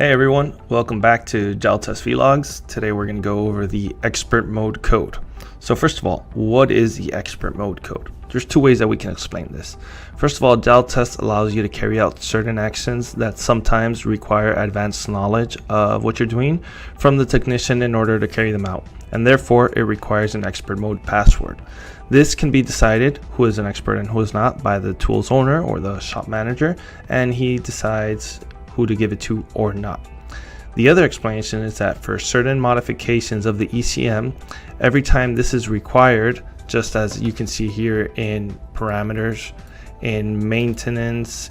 Hey everyone, welcome back to Jaltest VLOGS. Today we're going to go over the expert mode code. So first of all, what is the expert mode code? There's two ways that we can explain this. First of all, Jaltest allows you to carry out certain actions that sometimes require advanced knowledge of what you're doing from the technician in order to carry them out, and therefore it requires an expert mode password. This can be decided who is an expert and who is not by the tool's owner or the shop manager, and he decides who to give it to or not. The other explanation is that for certain modifications of the ECM, every time this is required, just as you can see here in parameters, in maintenance,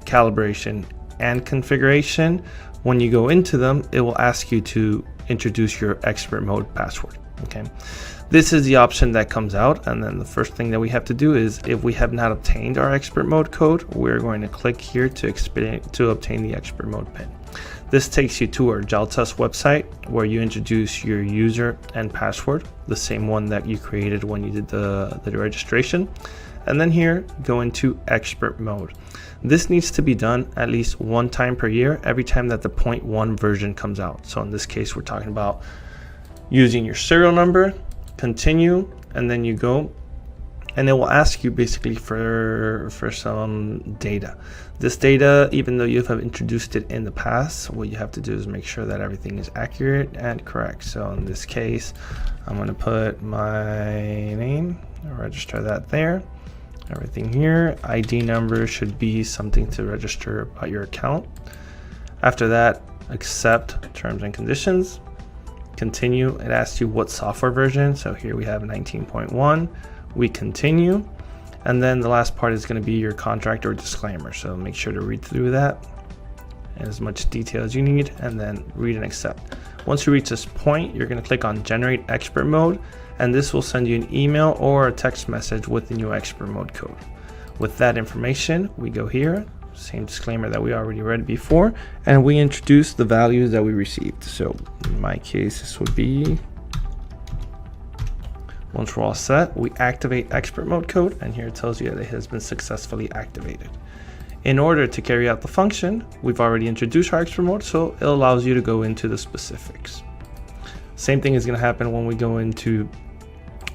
calibration, and configuration, when you go into them, it will ask you to introduce your expert mode password. Okay, this is the option that comes out, and then the first thing that we have to do is, if we have not obtained our expert mode code, we're going to click here to obtain the expert mode pin. This takes you to our Jaltest website where you introduce your user and password, the same one that you created when you did the registration, and then here go into expert mode. This needs to be done at least one time per year, every time that the 0.1 version comes out. So in this case, we're talking about using your serial number, continue, and then you go, and it will ask you basically for some data. This data, even though you have introduced it in the past, what you have to do is make sure that everything is accurate and correct. So in this case, I'm going to put my name, register that there, everything here. ID number should be something to register about your account. After that, accept terms and conditions. Continue, it asks you what software version, so here we have 19.1. we continue, and then the last part is going to be your contract or disclaimer, so make sure to read through that in as much detail as you need, and then read and accept. Once you reach this point, you're going to click on generate expert mode, and this will send you an email or a text message with the new expert mode code. With that information, we go here, same disclaimer that we already read before, and we introduce the values that we received. So in my case, this would be, once we're all set, we activate expert mode code, and here it tells you that it has been successfully activated. In order to carry out the function, we've already introduced our expert mode, so it allows you to go into the specifics. Same thing is going to happen when we go into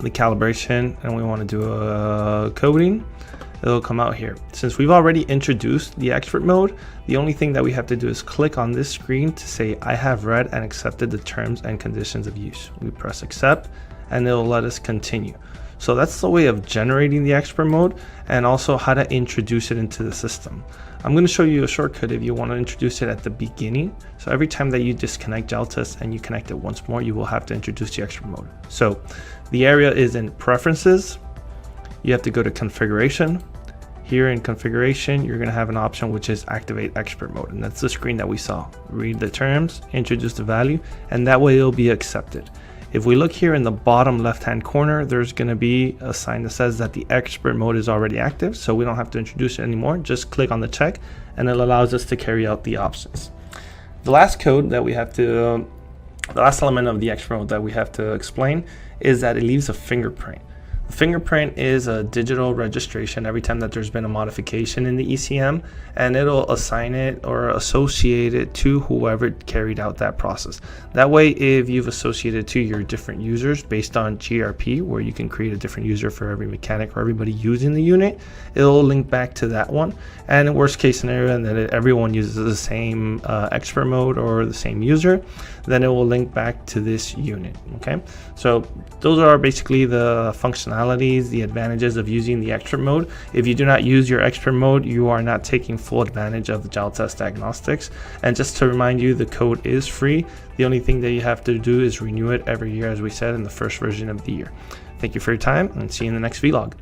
the calibration and we want to do a coding. It'll come out here. Since we've already introduced the expert mode, the only thing that we have to do is click on this screen to say, I have read and accepted the terms and conditions of use. We press accept, and it'll let us continue. So that's the way of generating the expert mode, and also how to introduce it into the system. I'm going to show you a shortcut if you want to introduce it at the beginning. So every time that you disconnect Jaltest and you connect it once more, you will have to introduce the expert mode. So the area is in preferences. You have to go to configuration. Here in configuration, you're going to have an option which is activate expert mode, and that's the screen that we saw. Read the terms, introduce the value, and that way it'll be accepted. If we look here in the bottom left hand corner, there's going to be a sign that says that the expert mode is already active, so we don't have to introduce it anymore. Just click on the check and it allows us to carry out the options. The last code that we have to, the last element of the expert mode that we have to explain is that it leaves a fingerprint. Fingerprint is a digital registration every time that there's been a modification in the ECM, and it'll assign it or associate it to whoever carried out that process. That way, if you've associated to your different users based on GRP, where you can create a different user for every mechanic or everybody using the unit, it'll link back to that one. And in worst case scenario, and that everyone uses the same expert mode or the same user, then it will link back to this unit. Okay, so those are basically the functionalities, the advantages of using the expert mode. If you do not use your expert mode, you are not taking full advantage of the Jaltest Diagnostics. And just to remind you, the code is free. The only thing that you have to do is renew it every year, as we said in the first version of the year. Thank you for your time, and see you in the next vlog.